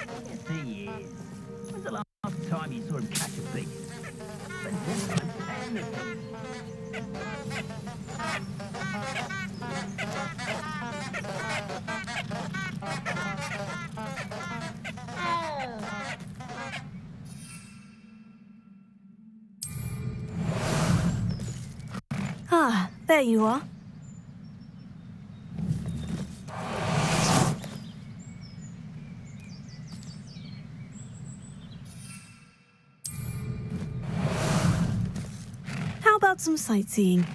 Yes, he is. When's the last time you saw him catch a beast? But he doesn't say anything. Ah, there you are. How about some sightseeing?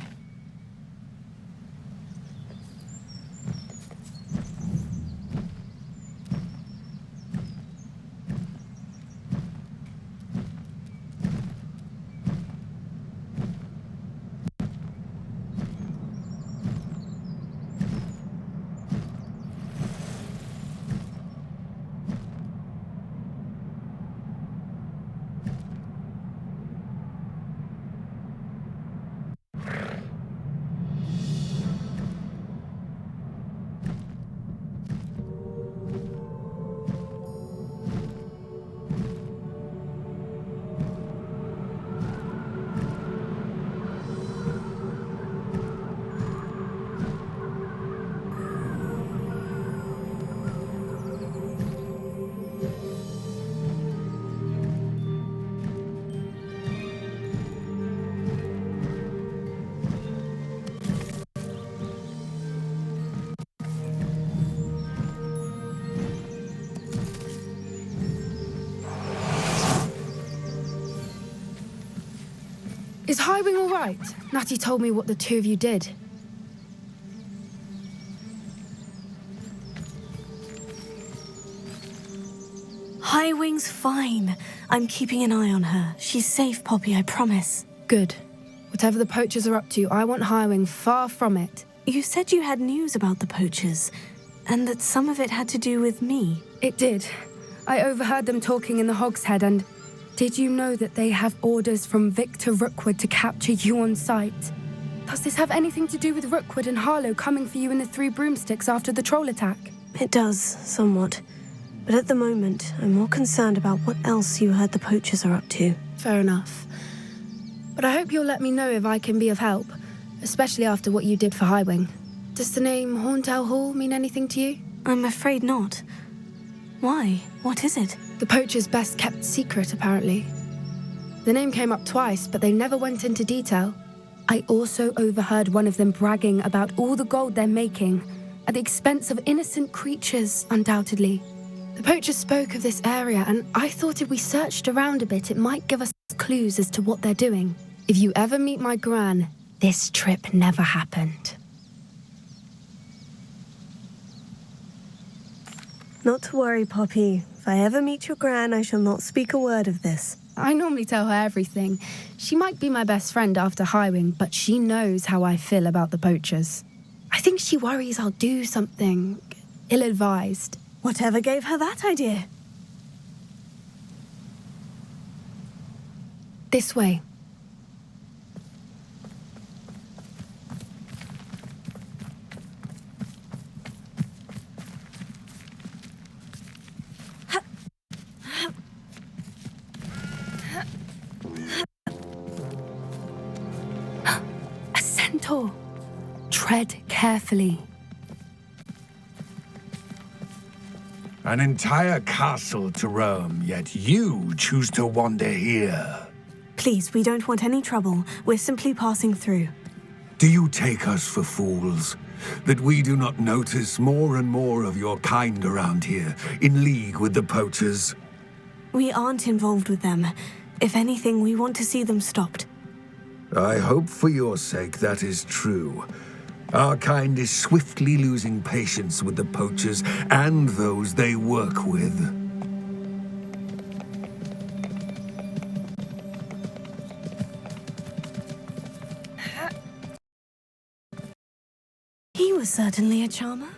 Is Highwing all right? Natty told me what the two of you did. Highwing's fine. I'm keeping an eye on her. She's safe, Poppy, I promise. Good. Whatever the poachers are up to, I want Highwing far from it. You said you had news about the poachers, and that some of it had to do with me. It did. I overheard them talking in the Hogshead, and did you know that they have orders from Victor Rookwood to capture you on sight? Does this have anything to do with Rookwood and Harlow coming for you in the Three Broomsticks after the troll attack? It does, somewhat. But at the moment, I'm more concerned about what else you heard the poachers are up to. Fair enough. But I hope you'll let me know if I can be of help, especially after what you did for Highwing. Does the name HORNTAIL Hall mean anything to you? I'm afraid not. Why? What is it? The poachers' best kept secret, apparently. The name came up twice, but they never went into detail. I also overheard one of them bragging about all the gold they're making, at the expense of innocent creatures, undoubtedly. The poachers spoke of this area, and I thought if we searched around a bit, it might give us clues as to what they're doing. If you ever meet my gran, this trip never happened. Not to worry, Poppy. If I ever meet your gran, I shall not speak a word of this. I normally tell her everything. She might be my best friend after Highwing, but she knows how I feel about the poachers. I think she worries I'll do something ill-advised. Whatever gave her that idea? This way. A centaur. Tread carefully. An entire castle to roam, yet you choose to wander here. Please, we don't want any trouble. We're simply passing through. Do you take us for fools? That we do not notice more and more of your kind around here, in league with the poachers? We aren't involved with them. If anything, we want to see them stopped. I hope for your sake that is true. Our kind is swiftly losing patience with the poachers and those they work with. He was certainly a charmer.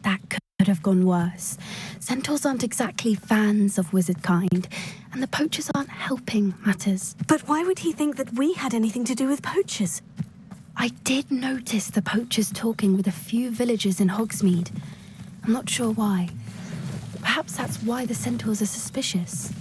That could have gone worse. Centaurs aren't exactly fans of wizard kind, and the poachers aren't helping matters. But why would he think that we had anything to do with poachers? I did notice the poachers talking with a few villagers in Hogsmeade. I'm not sure why. Perhaps that's why the centaurs are suspicious.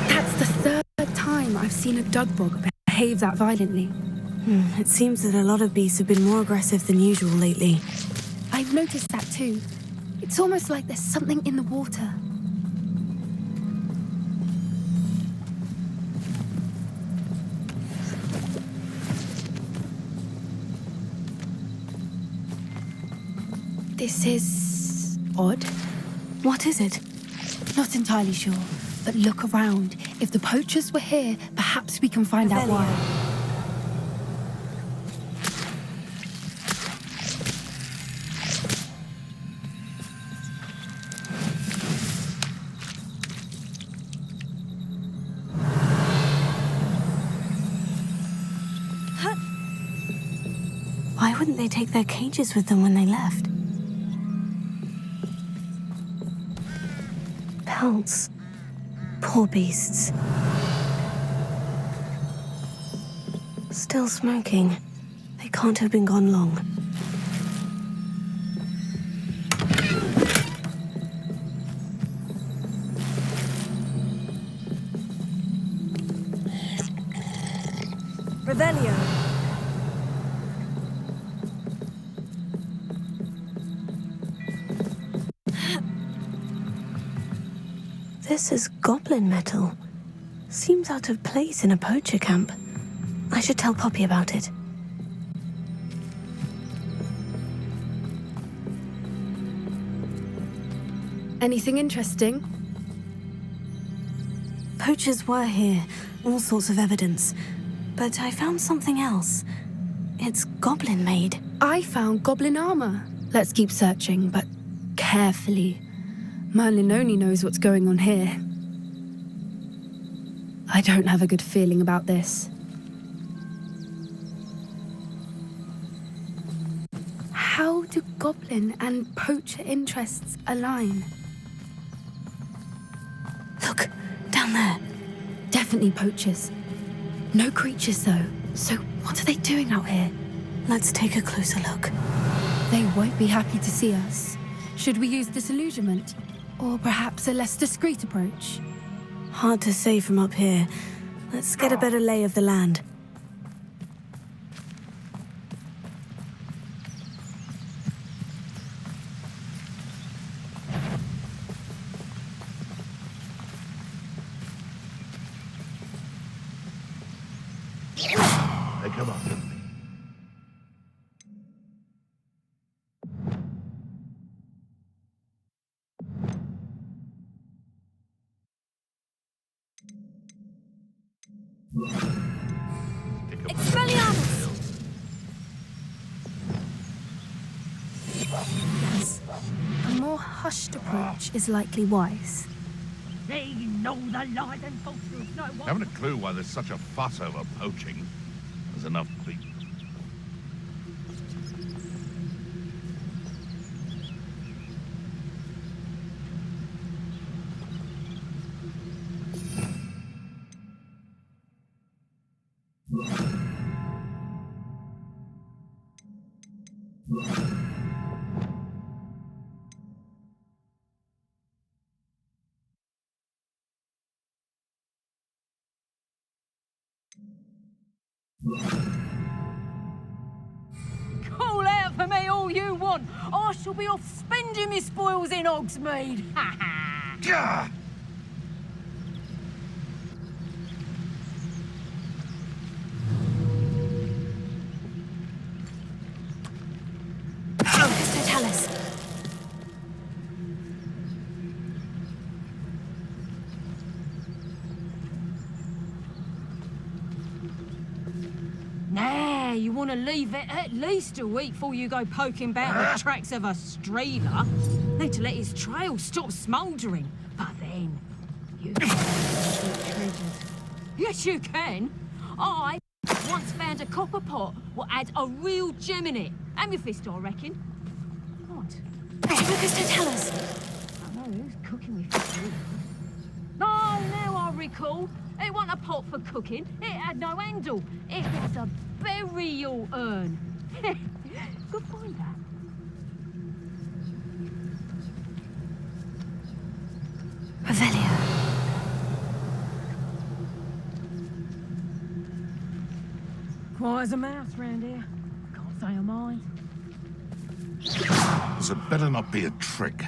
That's the third time I've seen a dugbog behave that violently. It seems that a lot of beasts have been more aggressive than usual lately. I've noticed that too. It's almost like there's something in the water. This is odd. What is it? Not entirely sure, but look around. If the poachers were here, perhaps we can find out why. Why wouldn't they take their cages with them when they left? Pelts. Poor beasts. Still smoking. They can't have been gone long. Revelio. This is goblin metal. Seems out of place in a poacher camp. I should tell Poppy about it. Anything interesting? Poachers were here, all sorts of evidence. But I found something else. It's goblin made. I found goblin armor. Let's keep searching, but carefully. Merlin only knows what's going on here. I don't have a good feeling about this. How do goblin and poacher interests align? Look, down there. Definitely poachers. No creatures, though. So what are they doing out here? Let's take a closer look. They won't be happy to see us. Should we use disillusionment? Or perhaps a less discreet approach? Hard to say from up here. Let's get a better lay of the land. Hey, come on. Expelliarmus! Yes. A more hushed approach is likely wise. They know the lies and falsehoods. No one. Haven't a clue why there's such a fuss over poaching. There's enough people. Call out for me all you want. I shall be off spending my spoils in Hogsmeade. Ha ha! Gah! Mr. Tallis. Nah, you want to leave it at least a week before you go poking about the tracks of a streamer. Need to let his trail stop smouldering. But then, you can keep treasures. Yes, you can. I once found a copper pot what had a real gem in it. Amethyst, I reckon. What? Lucas, don't tell us. I know, who's cooking with food? Oh, now I recall. It wasn't a pot for cooking. It had no handle. It was a burial urn. Good find that. Revelio. Quiet as a mouse round here. Can't say I mind. This had better not be a trick.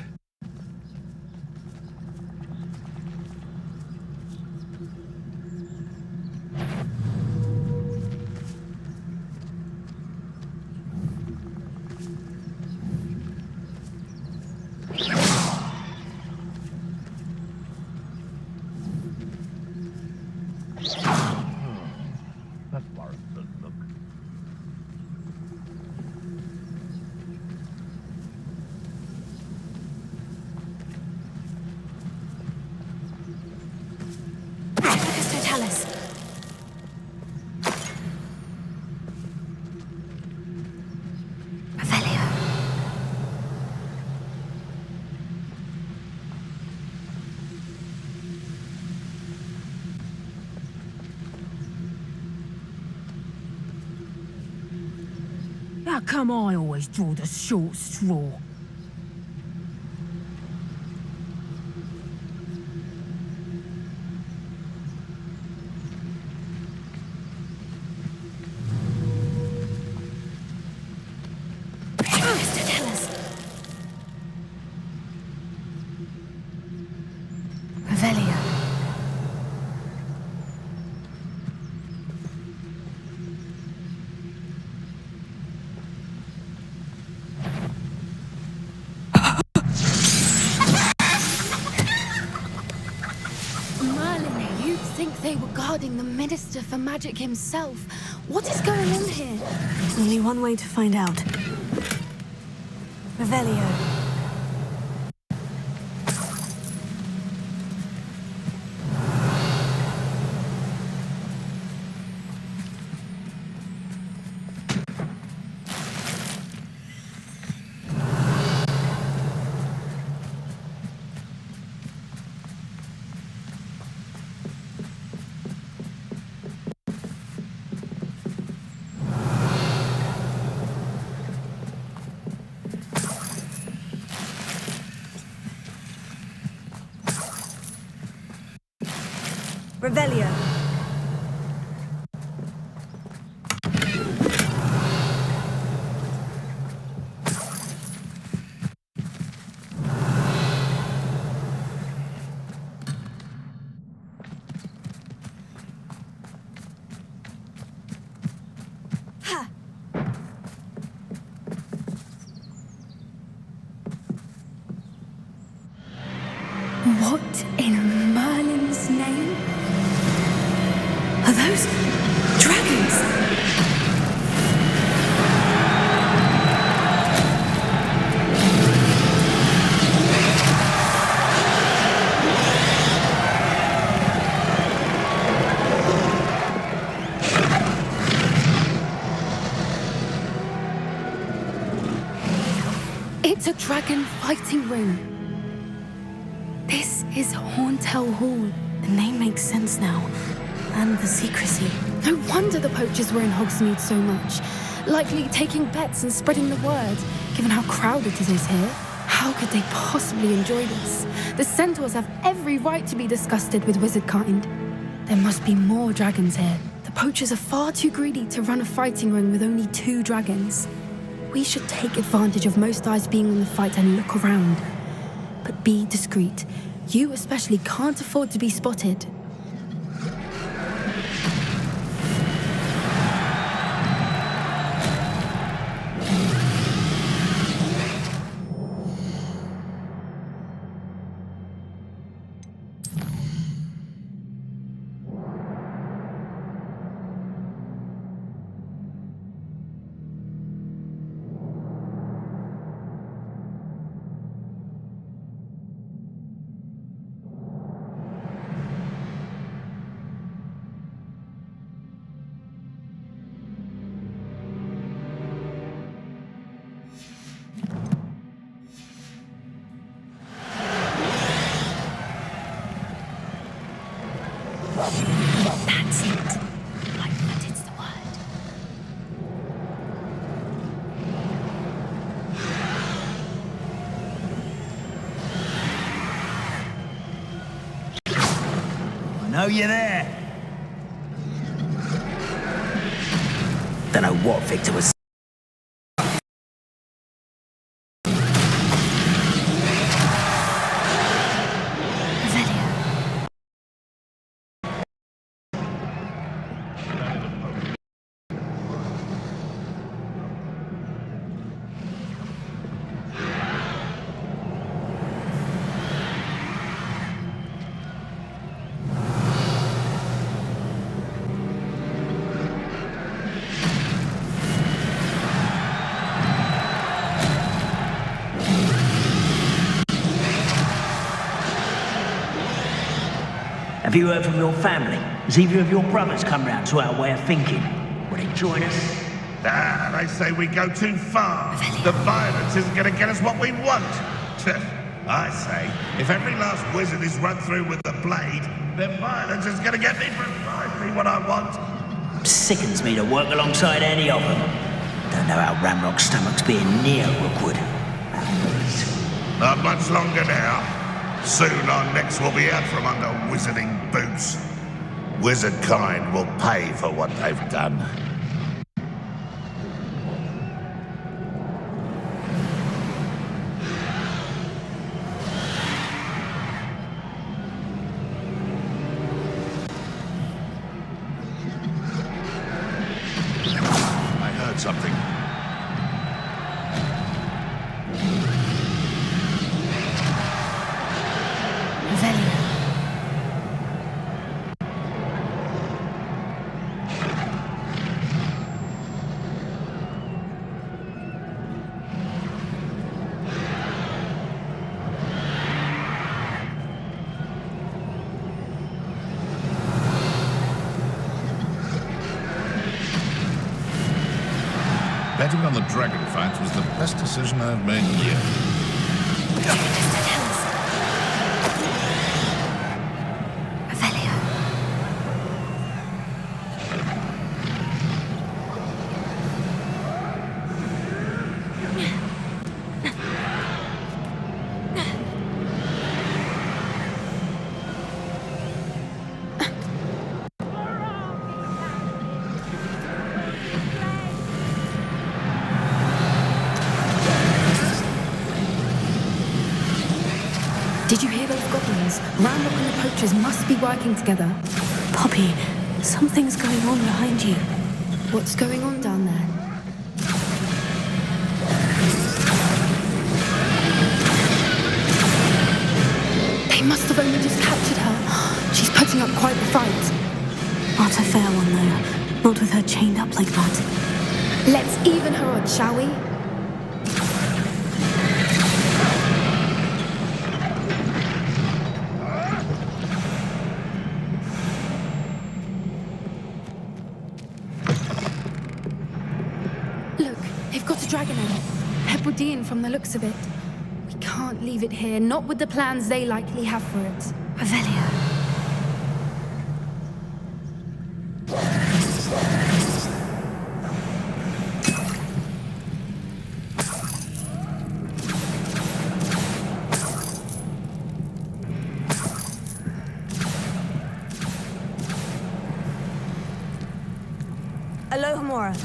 That warrants a look. Lucas, don't tell us. Revelio. How come I always draw the short straw? Lucas, don't tell us. Revelio. Merlin, you'd think they were guarding the Minister for Magic himself. What is going on here? Only one way to find out. Revelio. Revelio. Ha! What in Merlin's name? Are those dragons? It's a dragon fighting ring. This is HORNTAIL Hall. The name makes sense now. And the secrecy. No wonder the poachers were in Hogsmeade so much. Likely taking bets and spreading the word, given how crowded it is here. How could they possibly enjoy this? The centaurs have every right to be disgusted with wizard kind. There must be more dragons here. The poachers are far too greedy to run a fighting ring with only 2 dragons. We should take advantage of most eyes being on the fight and look around. But be discreet. You especially can't afford to be spotted. Oh, you there? Don't know what Victor was. Have you heard from your family? Has either of your brothers come round to our way of thinking? Will they join us? Ah, they say we go too far. The violence isn't going to get us what we want. I say, if every last wizard is run through with the blade, then violence is going to get me precisely what I want. Sickens me to work alongside any of them. Don't know how Ramrock's stomach's being near Rookwood. Not much longer now. Soon our necks will be out from under wizarding boots. Wizard kind will pay for what they've done. I heard something. Betting on the dragon fight was the best decision I've made yet. Did you hear those goblins? Ramrock and the poachers must be working together. Poppy, something's going on behind you. What's going on down there? They must have only just captured her. She's putting up quite the fight. Not a fair one, though. Not with her chained up like that. Let's even her odds, shall we? Hebridean from the looks of it. We can't leave it here, not with the plans they likely have for it. Revelio. Alohomora.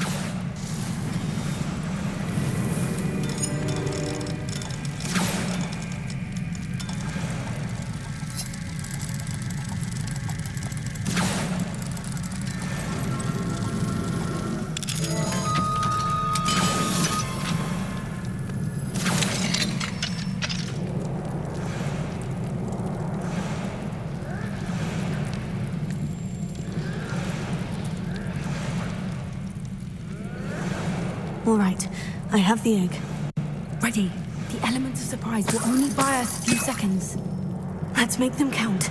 All right, I have the egg. Ready. The element of surprise will only buy us a few seconds. Let's make them count.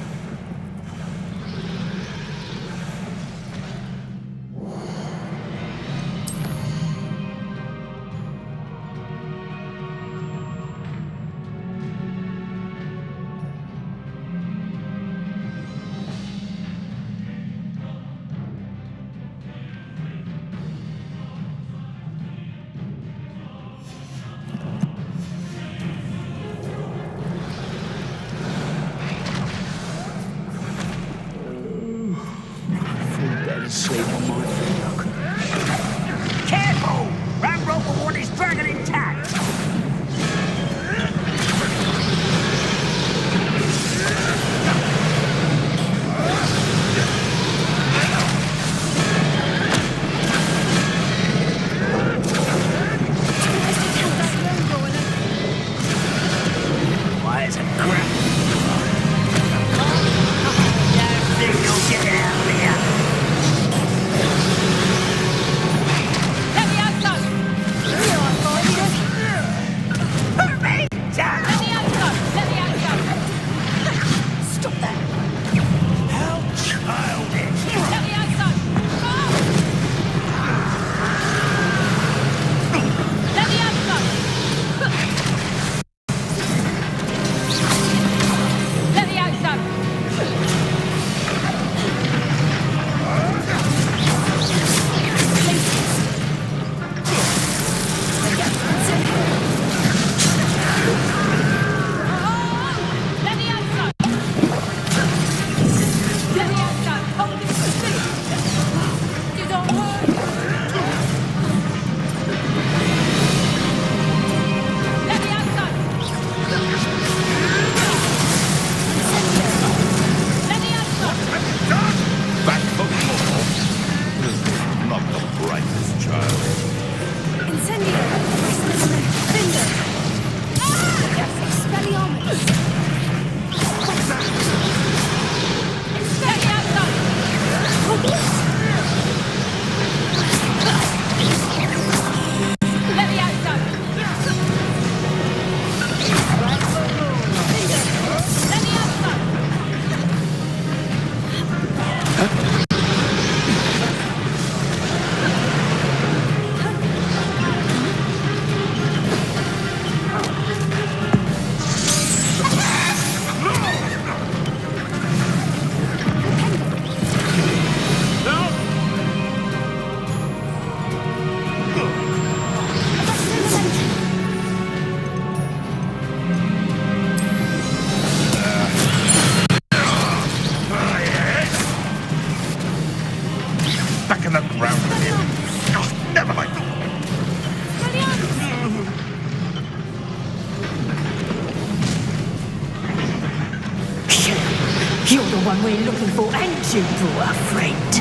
You're the one we're looking for, and you brought a friend.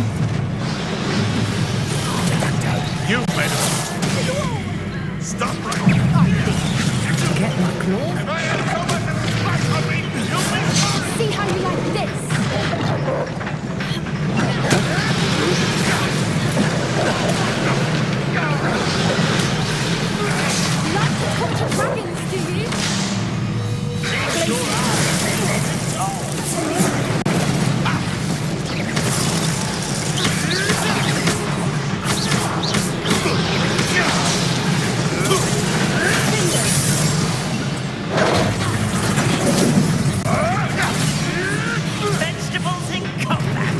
You better stop right now. Get my claw. If I had so much of respect for me, you'll be sorry. See how you like this? Like to talk to dragons, do you? Vegetables in combat.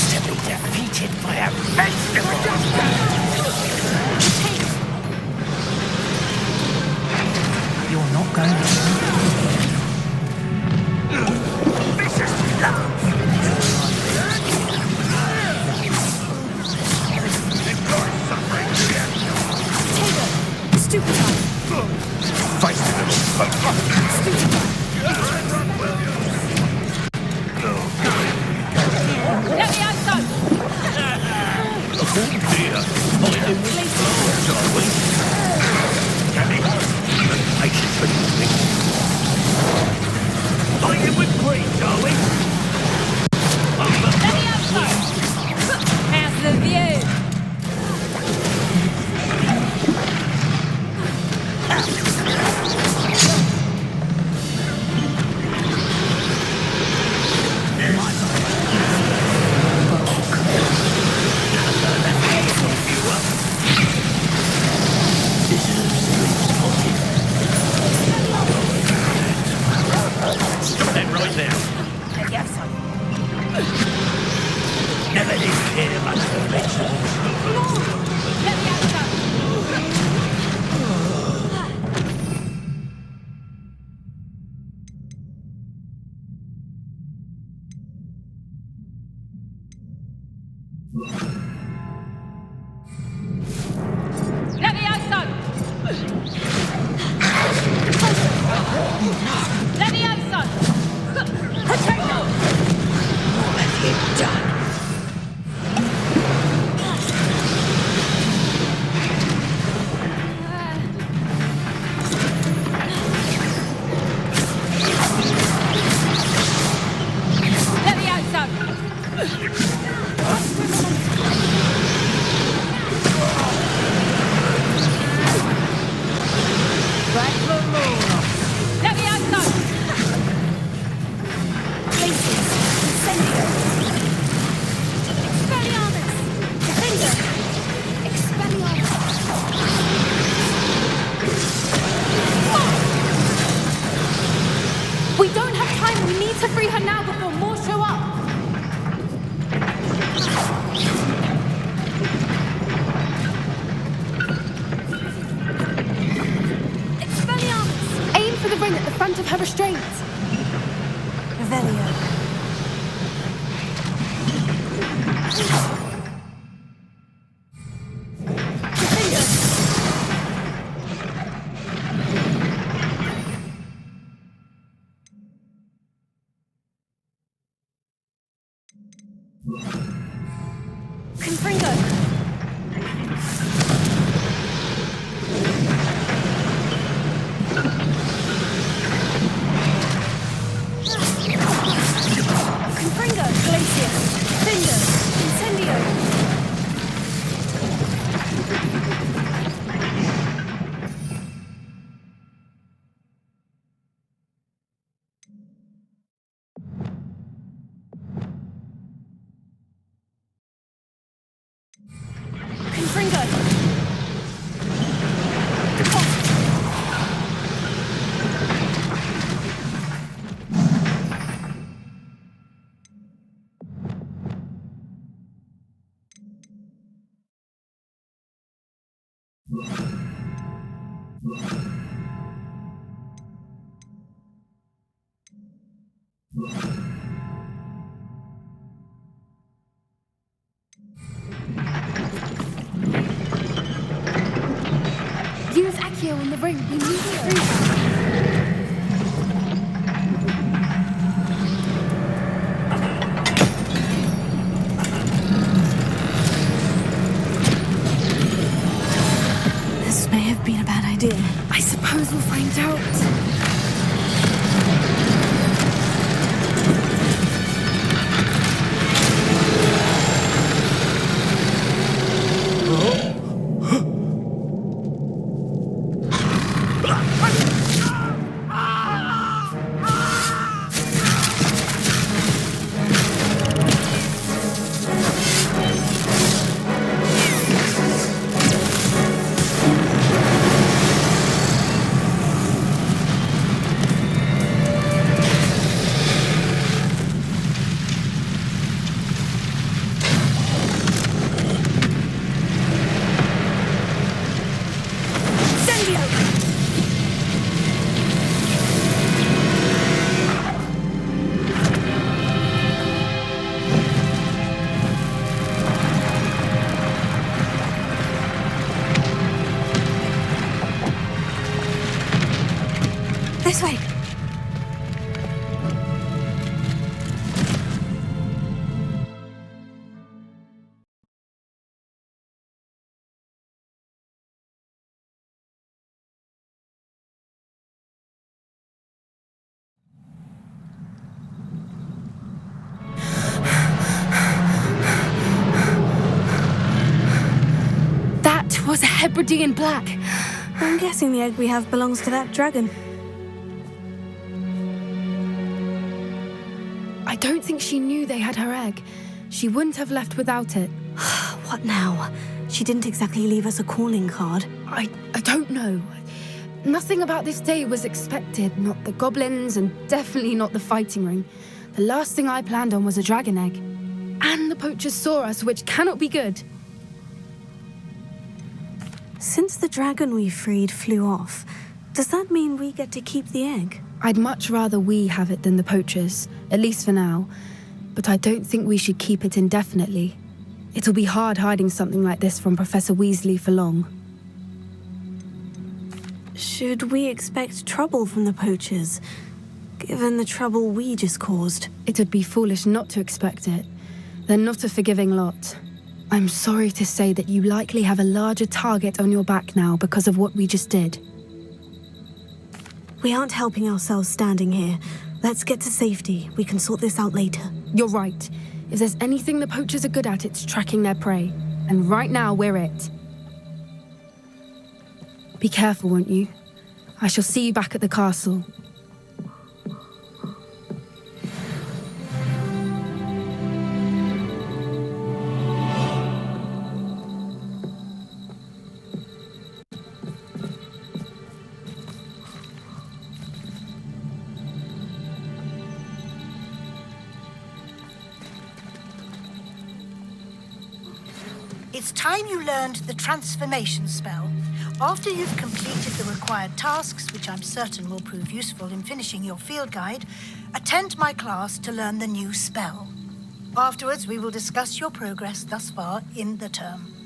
To be defeated by a vegetable. You're not going to. Vicious love. Enjoy suffering, yeah. Stupid one. Feisty little fuck. Let me out, son. Dear. Shall we? Can he? Patience for nothing. Fight him with cream, darling. Let me out, son. How's the view? Stop them right now. Yes, son. Never did care much for vegetables. Let me out, son. Let me out, son. Let me out, son. Potato. What have you done? Let me out, son. Back for more. Let me out, son. Places. Incendio. Expelliarmus. Defender. Expelliarmus. We don't have time. We need to free her now before more show up. Expelliarmus. Aim for the ring at the front of her restraints. Revelio. Defender. Confringo. Confringo. Glacius. Finger. Incendio. Confringo. Use Accio in the ring. We need to freeze her. This may have been a bad idea. I suppose we'll find out. This way. That was a Hebridean black. I'm guessing the egg we have belongs to that dragon. I don't think she knew they had her egg. She wouldn't have left without it. What now? She didn't exactly leave us a calling card. I don't know. Nothing about this day was expected. Not the goblins, and definitely not the fighting ring. The last thing I planned on was a dragon egg. And the poachers saw us, which cannot be good. Since the dragon we freed flew off, does that mean we get to keep the egg? I'd much rather we have it than the poachers, at least for now. But I don't think we should keep it indefinitely. It'll be hard hiding something like this from Professor Weasley for long. Should we expect trouble from the poachers, given the trouble we just caused? It would be foolish not to expect it. They're not a forgiving lot. I'm sorry to say that you likely have a larger target on your back now because of what we just did. We aren't helping ourselves standing here. Let's get to safety. We can sort this out later. You're right. If there's anything the poachers are good at, it's tracking their prey. And right now, we're it. Be careful, won't you? I shall see you back at the castle. It's time you learned the transformation spell. After you've completed the required tasks, which I'm certain will prove useful in finishing your field guide, attend my class to learn the new spell. Afterwards, we will discuss your progress thus far in the term.